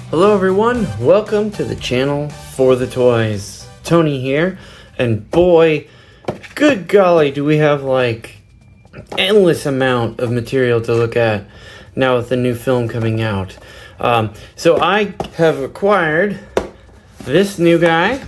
Hello everyone, welcome to the channel for the toys. Tony here, and boy, good golly, do we have like endless amount of material to look at now with the new film coming out. So I have acquired this new guy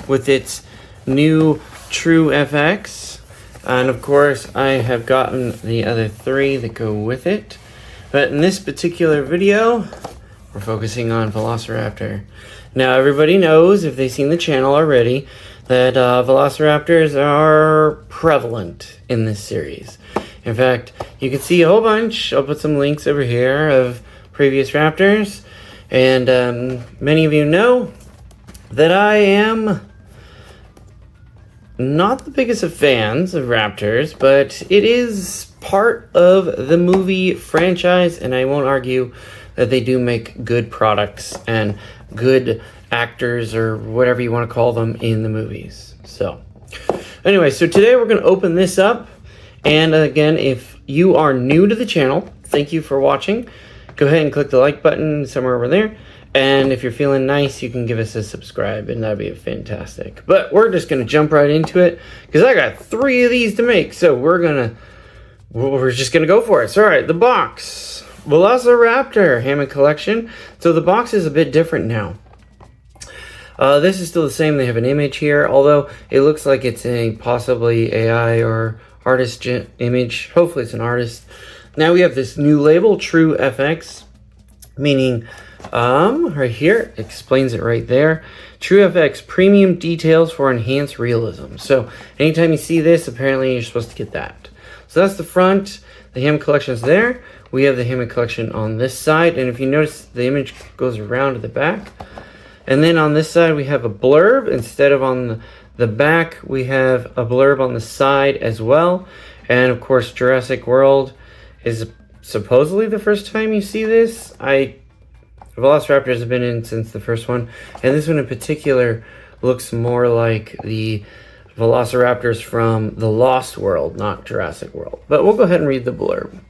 with its new True FX, and of course I have gotten the other three that go with it. But in this particular video, we're focusing on Velociraptor. Now everybody knows, if they've seen the channel already, that Velociraptors are prevalent in this series. In fact, you can see a whole bunch. I'll put some links over here of previous Raptors. And many of you know that I am not the biggest of fans of Raptors, but it is part of the movie franchise, and I won't argue that they do make good products and good actors, or whatever you want to call them, in the movies. So anyway, so today we're going to open this up. And again, if you are new to the channel, thank you for watching. Go ahead and click the like button somewhere over there. And if you're feeling nice, you can give us a subscribe, and that'd be fantastic. But we're just going to jump right into it, because I got 3 of these to make. So we're just going to go for it. So, all right, the box. Velociraptor Hammond collection. So the box is a bit different now. This is still the same. They have an image here, although it looks like it's a possibly AI or artist image. Hopefully it's an artist. Now we have this new label, True FX, meaning right here, explains it right there. True FX, premium details for enhanced realism. So anytime you see this, apparently you're supposed to get that. So that's the front. The Hammond collection is there. We have the Hammond collection on this side, and if you notice, the image goes around to the back. And then on this side, we have a blurb. Instead of on the back, we have a blurb on the side as well. And of course, Jurassic World is supposedly the first time you see this. Velociraptors have been in since the first one, and this one in particular looks more like the Velociraptors from the Lost World, not Jurassic World. But we'll go ahead and read the blurb.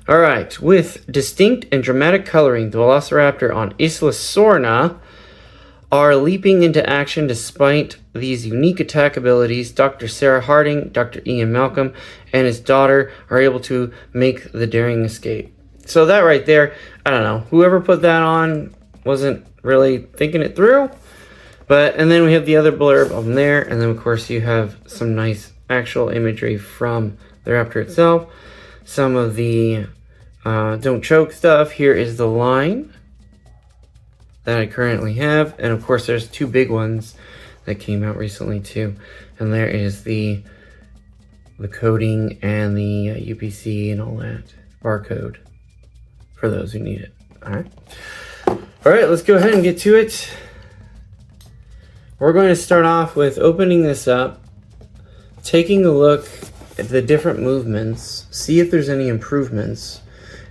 All right, with distinct and dramatic coloring, the Velociraptor on Isla Sorna are leaping into action despite these unique attack abilities. Dr. Sarah Harding, Dr. Ian Malcolm, and his daughter are able to make the daring escape. So that right there, I don't know. Whoever put that on wasn't really thinking it through. And then we have the other blurb on there, and then of course you have some nice actual imagery from the Raptor itself. Some of the don't choke stuff. Here is the line that I currently have, and of course there's 2 big ones that came out recently too. And there is the coding and the UPC and all that barcode for those who need it. All right, let's go ahead and get to it. We're going to start off with opening this up, taking a look at the different movements, see if there's any improvements,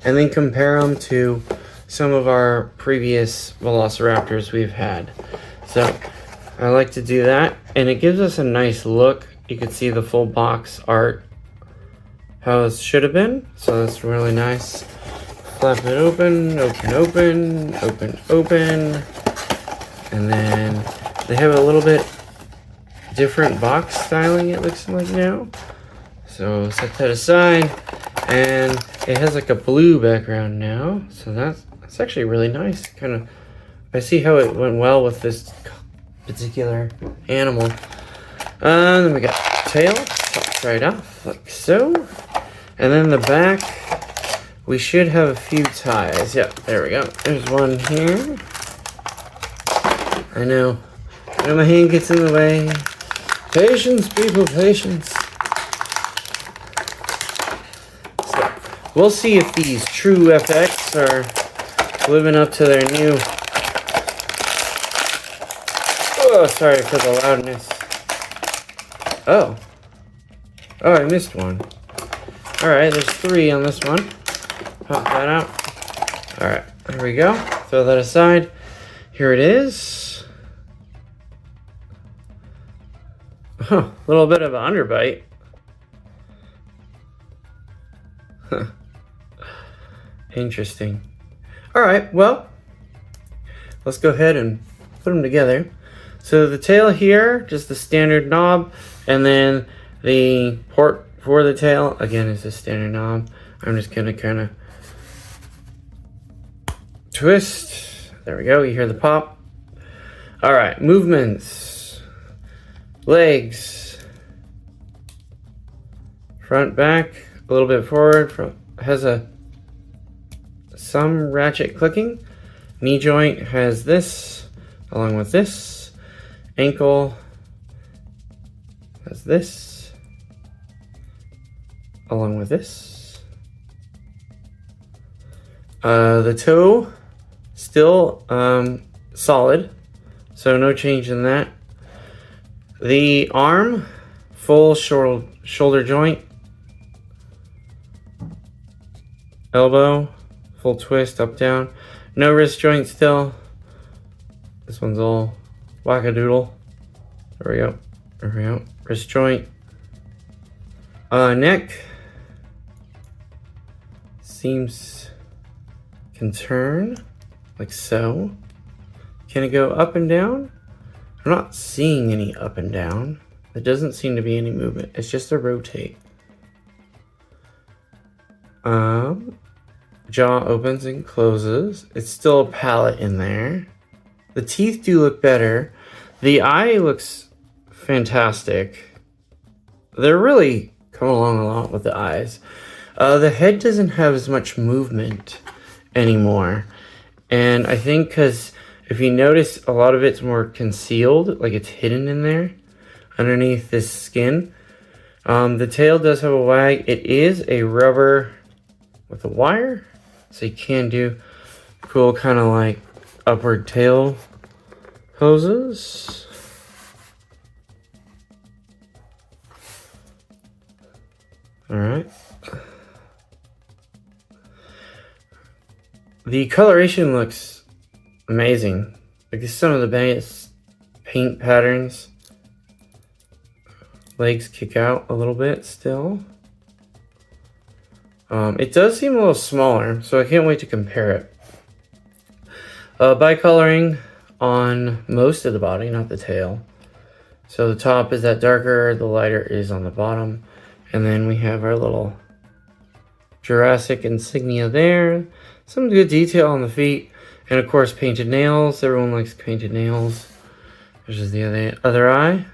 and then compare them to some of our previous Velociraptors we've had. So I like to do that, and it gives us a nice look. You can see the full box art, how it should have been, so that's really nice. Flap it open, open, and then they have a little bit different box styling, it looks like now. So set that aside, and it has like a blue background now, so that's actually really nice. I see how it went well with this particular animal. Then we got tail, pops right off like so, and then the back, we should have a few ties. Yeah, there we go. There's one here. I know my hand gets in the way. Patience, people, patience. So, we'll see if these True FX are living up to their new... Oh, sorry for the loudness. Oh, I missed one. Alright, there's 3 on this one. Pop that out. Alright, there we go. Throw that aside. Here it is. A little bit of an underbite. Interesting. All right, well, let's go ahead and put them together. So the tail here, just the standard knob, and then the port for the tail, again, is the standard knob. I'm just gonna kind of twist. There we go, you hear the pop. All right, movements. Legs. Front, back, a little bit forward. Has some ratchet clicking. Knee joint has this, along with this. Ankle has this, along with this. The toe, still solid, so no change in that. The arm, full shoulder joint. Elbow, full twist, up, down. No wrist joint still. This one's all wackadoodle. There we go. There we go. Wrist joint. Neck. Seems can turn like so. Can it go up and down? I'm not seeing any up and down. There doesn't seem to be any movement. It's just a rotate. Jaw opens and closes. It's still a palate in there. The teeth do look better. The eye looks fantastic. They're really coming along a lot with the eyes. The head doesn't have as much movement anymore. And I think because if you notice, a lot of it's more concealed, like it's hidden in there underneath this skin. The tail does have a wag. It is a rubber with a wire. So you can do cool kind of like upward tail poses. All right. The coloration looks amazing. Like some of the best paint patterns. Legs kick out a little bit still. It does seem a little smaller, so I can't wait to compare it. Bicoloring on most of the body, not the tail. So the top is that darker, the lighter is on the bottom. And then we have our little Jurassic insignia there. Some good detail on the feet. And of course, painted nails. Everyone likes painted nails. There's just the other eye.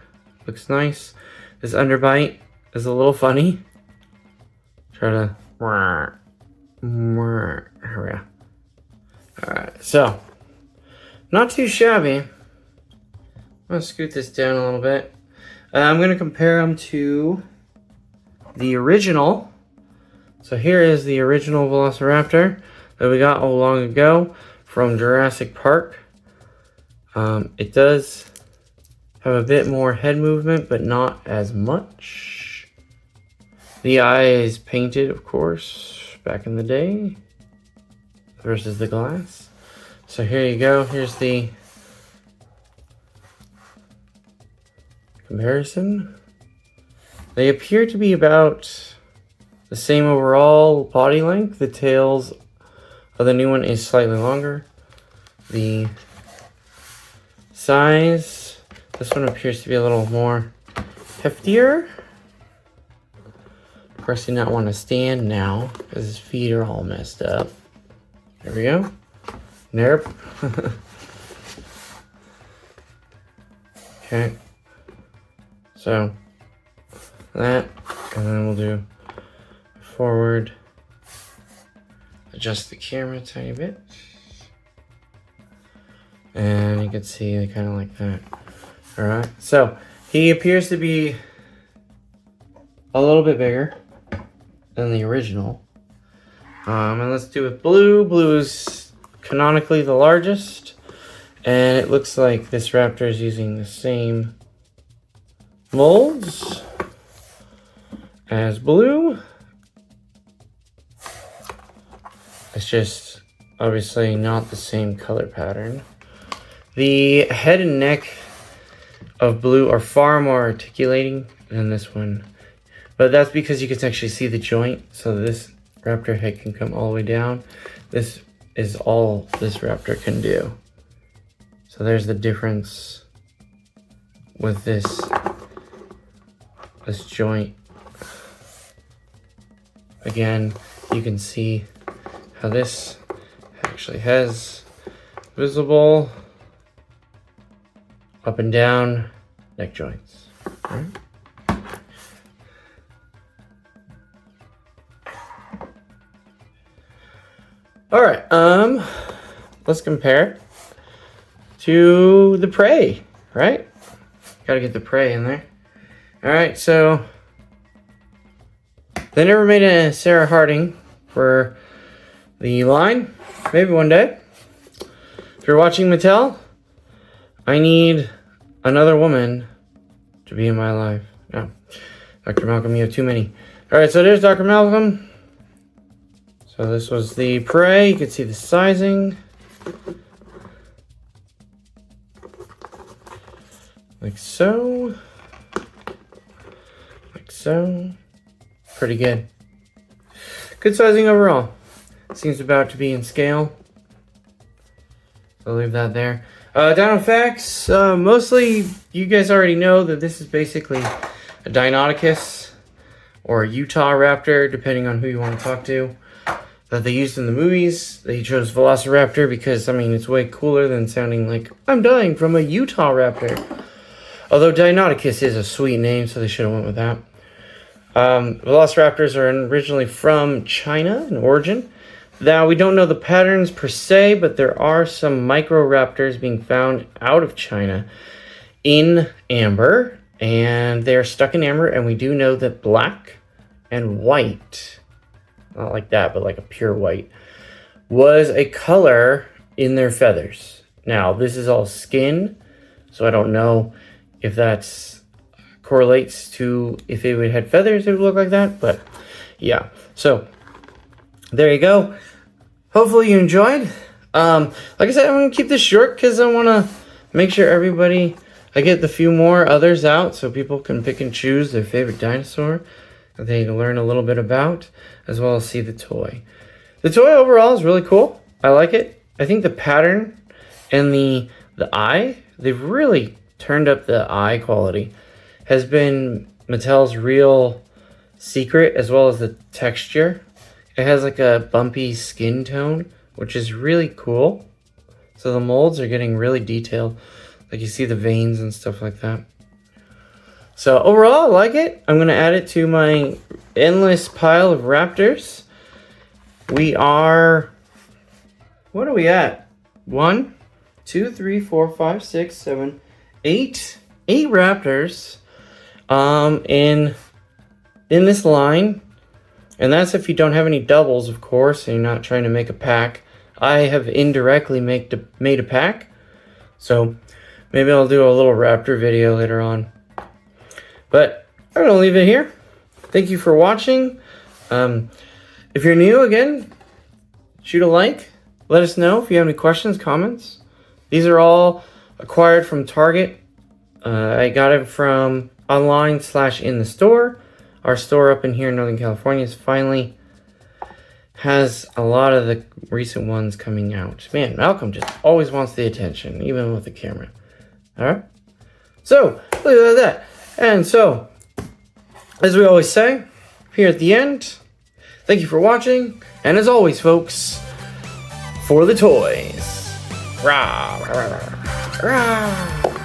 Looks nice. This underbite is a little funny. Try to... Here we go. Alright, so not too shabby. I'm gonna scoot this down a little bit. I'm gonna compare them to the original. So here is the original Velociraptor that we got long ago from Jurassic Park. It does have a bit more head movement, but not as much. The eye is painted, of course, back in the day versus the glass. So here you go. Here's the comparison. They appear to be about the same overall body length. The tails of the new one is slightly longer. The size, this one appears to be a little more heftier. Of course, he not want to stand now because his feet are all messed up. There we go. Nope. Okay. So that, and then we'll do forward. Adjust the camera a tiny bit. And you can see kind of like that. Alright, so he appears to be a little bit bigger than the original. And let's do it blue. Blue is canonically the largest. And it looks like this raptor is using the same molds as blue. It's just obviously not the same color pattern. The head and neck of blue are far more articulating than this one. But that's because you can actually see the joint. So this raptor head can come all the way down. This is all this raptor can do. So there's the difference with this joint. Again, you can see how this actually has visible up and down neck joints. All right. All right, let's compare to the prey, right? Gotta get the prey in there. All right, so they never made a Sarah Harding for the line. Maybe one day. If you're watching Mattel, I need another woman to be in my life. No, Dr. Malcolm, you have too many. All right, so there's Dr. Malcolm. So this was the prey. You can see the sizing. Like so. Like so. Pretty good. Good sizing overall. Seems about to be in scale. So I'll leave that there. Dino facts. Mostly you guys already know that this is basically a Deinonychus or a Utah Raptor, depending on who you want to talk to. That they used in the movies. They chose Velociraptor because, I mean, it's way cooler than sounding like I'm dying from a Utah Raptor. Although Deinonychus is a sweet name, so they should have went with that. Velociraptors are originally from China in origin. Now, we don't know the patterns per se, but there are some microraptors being found out of China in amber. And they're stuck in amber, and we do know that black and white, not like that, but like a pure white, was a color in their feathers. Now, this is all skin, so I don't know if that correlates to if it would had feathers, it would look like that, but yeah. So, there you go. Hopefully you enjoyed. Like I said, I'm going to keep this short because I want to make sure I get the few more others out so people can pick and choose their favorite dinosaur that they can learn a little bit about, as well as see the toy. The toy overall is really cool. I like it. I think the pattern and the eye, they've really turned up the eye quality, has been Mattel's real secret, as well as the texture. It has like a bumpy skin tone, which is really cool. So the molds are getting really detailed. Like you see the veins and stuff like that. So overall, I like it. I'm going to add it to my endless pile of Raptors. We are... What are we at? 1, 2, 3, 4, 5, 6, 7, 8. 8 Raptors in this line. And that's if you don't have any doubles, of course, and you're not trying to make a pack. I have indirectly made a pack. So maybe I'll do a little Raptor video later on. But I'm going to leave it here. Thank you for watching. If you're new, again, shoot a like. Let us know if you have any questions, comments. These are all acquired from Target. I got it from online / in the store. Our store up in here in Northern California is finally has a lot of the recent ones coming out. Man, Malcolm just always wants the attention, even with the camera. All right? So, leave it at that. And so, as we always say, here at the end, thank you for watching. And as always, folks, for the toys. Rah, rah, rah, rah.